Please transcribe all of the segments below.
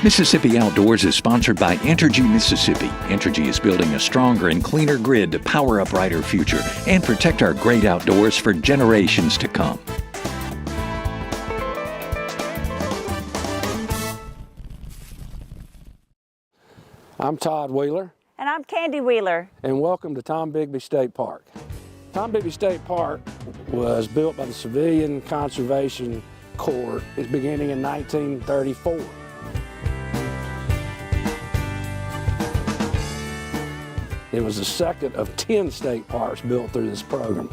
Mississippi Outdoors is sponsored by Entergy Mississippi. Entergy is building a stronger and cleaner grid to power a brighter future and protect our great outdoors for generations to come. I'm Todd Wheeler. And I'm Candy Wheeler. And welcome to Tombigbee State Park. Tombigbee State Park was built by the Civilian Conservation Corps. It's beginning in 1934. It was the second of 10 state parks built through this program.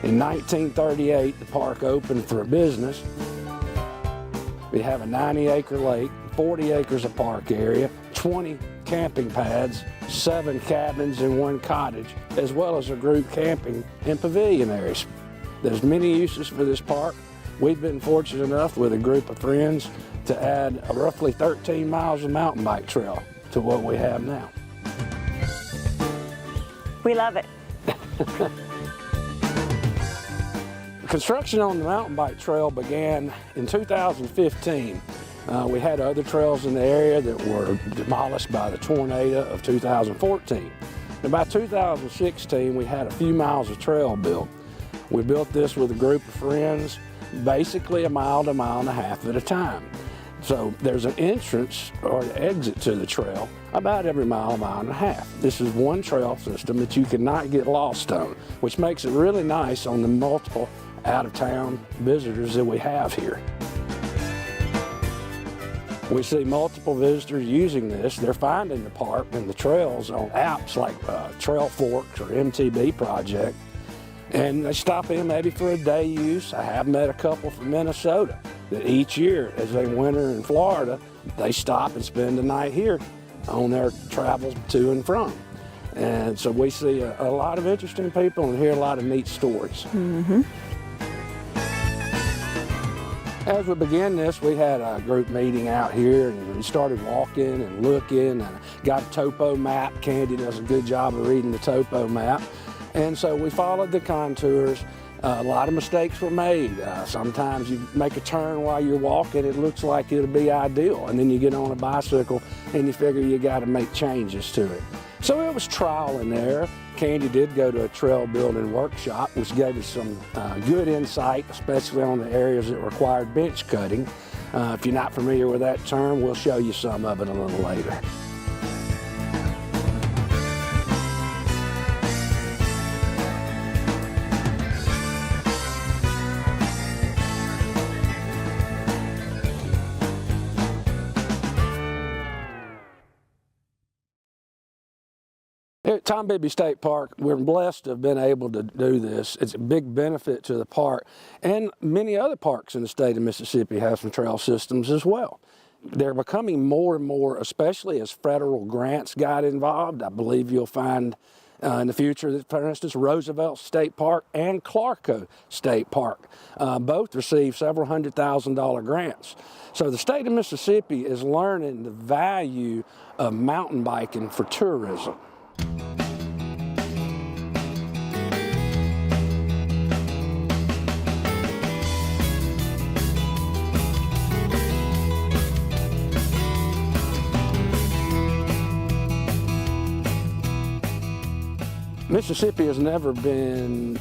In 1938, the park opened for business. We have a 90-acre lake, 40 acres of park area, 20 camping pads, 7 cabins and 1 cottage, as well as a group camping and pavilion areas. There's many uses for this park. We've been fortunate enough with a group of friends to add roughly 13 miles of mountain bike trail to what we have now. We love it. Construction on the mountain bike trail began in 2015. We had other trails in the area that were demolished by the tornado of 2014. And by 2016, we had a few miles of trail built. We built this with a group of friends, basically a mile to mile and a half at a time. So there's an entrance or an exit to the trail about every mile and a half. This is one trail system that you cannot get lost on, which makes it really nice on the multiple out-of-town visitors that we have here. We see multiple visitors using this. They're finding the park and the trails on apps like TrailForks or MTB Project, and they stop in maybe for a day use. I have met a couple from Minnesota that each year, as they winter in Florida, they stop and spend the night here on their travels to and from. And so we see a lot of interesting people and hear a lot of neat stories. Mm-hmm. As we began this, we had a group meeting out here and we started walking and looking and got a topo map. Candy does a good job of reading the topo map. And so we followed the contours. A lot of mistakes were made. Sometimes you make a turn while you're walking, it looks like it'll be ideal. And then you get on a bicycle and you figure you got to make changes to it. So it was trial and error. Candy did go to a trail building workshop, which gave us some good insight, especially on the areas that required bench cutting. If you're not familiar with that term, we'll show you some of it a little later. At Tombigbee State Park, we're blessed to have been able to do this. It's a big benefit to the park, and many other parks in the state of Mississippi have some trail systems as well. They're becoming more and more, especially as federal grants got involved. I believe you'll find in the future that, for instance, Roosevelt State Park and Clarko State Park both receive several $100,000 grants. So the state of Mississippi is learning the value of mountain biking for tourism. Mississippi has never been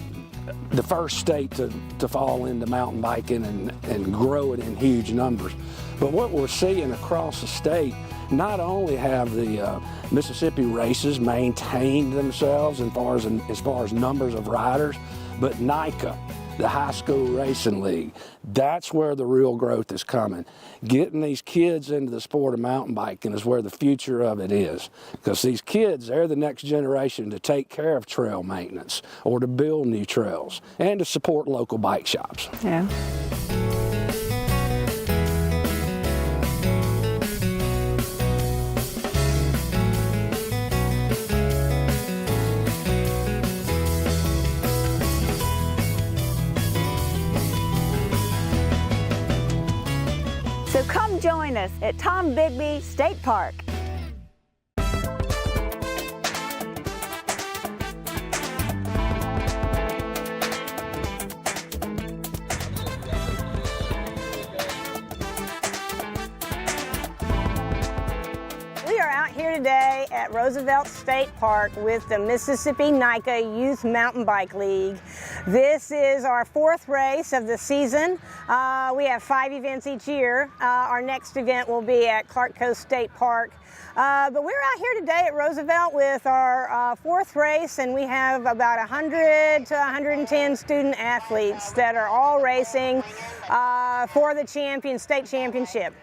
the first state to fall into mountain biking and grow it in huge numbers. But what we're seeing across the state, not only have the Mississippi races maintained themselves as far as numbers of riders, but NICA, the High School Racing League, that's where the real growth is coming. Getting these kids into the sport of mountain biking is where the future of it is. Because these kids, they're the next generation to take care of trail maintenance or to build new trails and to support local bike shops. Yeah. So come join us at Tombigbee State Park. today at Roosevelt State Park with the Mississippi NICA Youth Mountain Bike League. This is our 4th race of the season. We have 5 events each year. Our next event will be at Clark Coast State Park. But we're out here today at Roosevelt with our 4th race, and we have about 100 to 110 student athletes that are all racing for the state championship.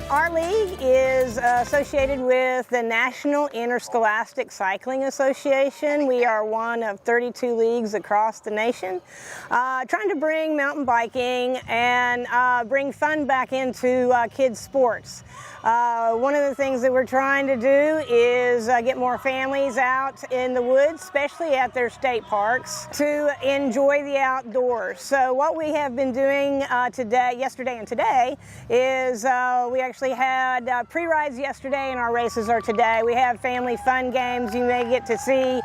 Our league is associated with the National Interscholastic Cycling Association. We are one of 32 leagues across the nation, trying to bring mountain biking and bring fun back into kids' sports. One of the things that we're trying to do is get more families out in the woods, especially at their state parks, to enjoy the outdoors. So what we have been doing yesterday and today, is we actually had pre-rides yesterday and our races are today. We have family fun games. You may get to see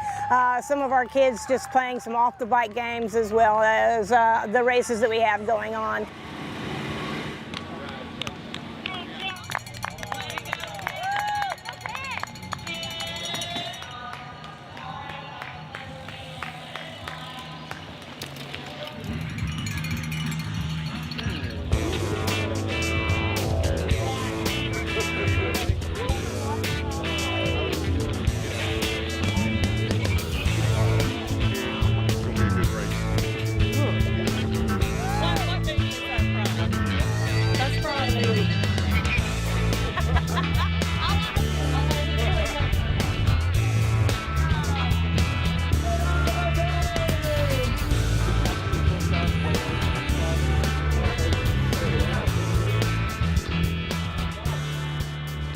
some of our kids just playing some off-the-bike games as well as the races that we have going on.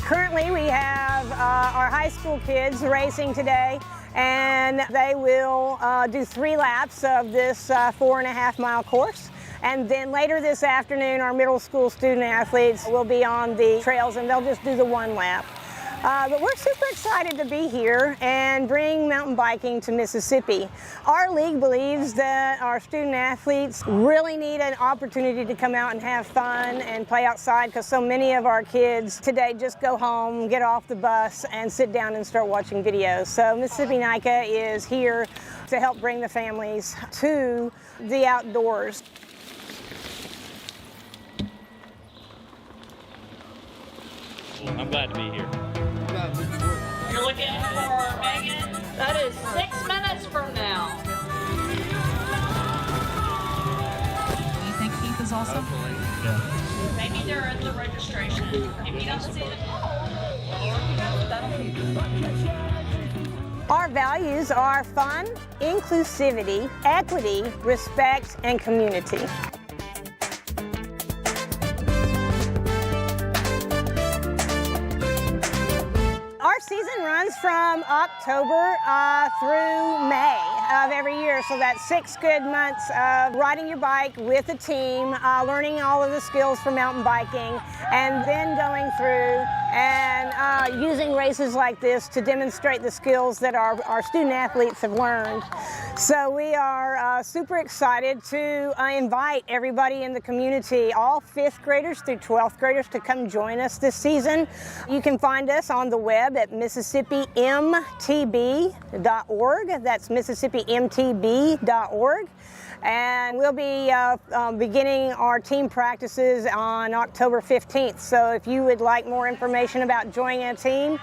Currently, we have our high school kids racing today, and they will do 3 laps of this 4.5-mile course. And then later this afternoon, our middle school student athletes will be on the trails, and they'll just do the 1 lap. But we're super excited to be here and bring mountain biking to Mississippi. Our league believes that our student athletes really need an opportunity to come out and have fun and play outside, because so many of our kids today just go home, get off the bus, and sit down and start watching videos. So Mississippi NICA is here to help bring the families to the outdoors. I'm glad to be here. You're looking for Megan? That is 6 minutes from now. Do you think Keith is also? Yeah. Maybe they're at the registration. If you don't see them, that'll be. Our values are fun, inclusivity, equity, respect, and community. Our season runs from October through May of every year, so that's 6 good months of riding your bike with a team, learning all of the skills for mountain biking, and then going through and using races like this to demonstrate the skills that our student athletes have learned. So we are super excited to invite everybody in the community, all 5th graders through 12th graders, to come join us this season. You can find us on the web at MississippiMTB.org. That's MississippiMTB.org. And we'll be beginning our team practices on October 15th. So if you would like more information about joining a team,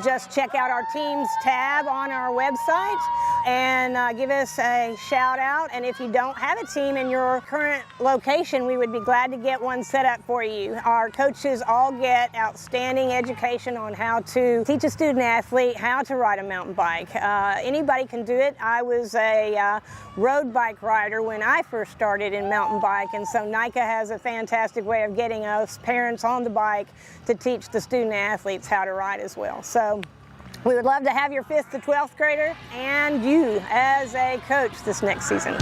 just check out our teams tab on our website. and give us a shout out. And if you don't have a team in your current location, we would be glad to get one set up for you. Our coaches all get outstanding education on how to teach a student athlete how to ride a mountain bike. Anybody can do it. I was a road bike rider when I first started in mountain bike, and so NICA has a fantastic way of getting us parents on the bike to teach the student athletes how to ride as well. So we would love to have your 5th to 12th grader and you as a coach this next season.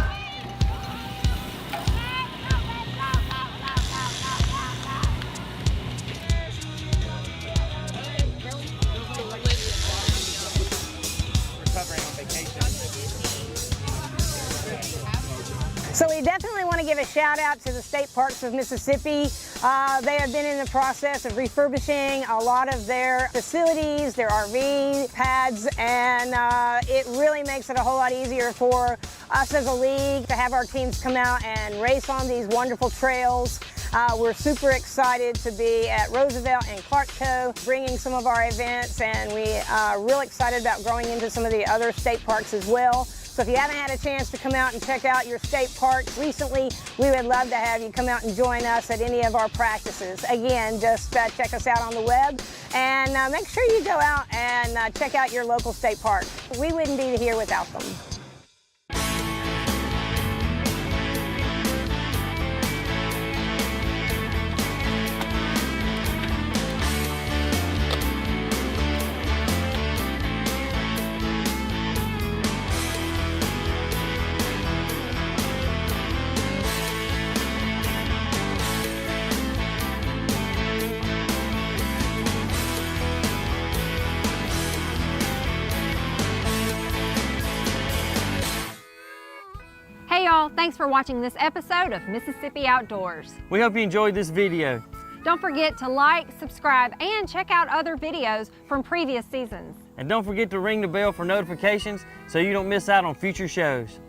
So we definitely want to give a shout out to the State Parks of Mississippi. They have been in the process of refurbishing a lot of their facilities, their RV pads, and it really makes it a whole lot easier for us as a league to have our teams come out and race on these wonderful trails. We're super excited to be at Roosevelt and Clarkco bringing some of our events, and we are real excited about growing into some of the other state parks as well. So if you haven't had a chance to come out and check out your state parks recently, we would love to have you come out and join us at any of our practices. Again, just check us out on the web and make sure you go out and check out your local state park. We wouldn't be here without them. Hey y'all, thanks for watching this episode of Mississippi Outdoors. We hope you enjoyed this video. Don't forget to like, subscribe, and check out other videos from previous seasons. And don't forget to ring the bell for notifications so you don't miss out on future shows.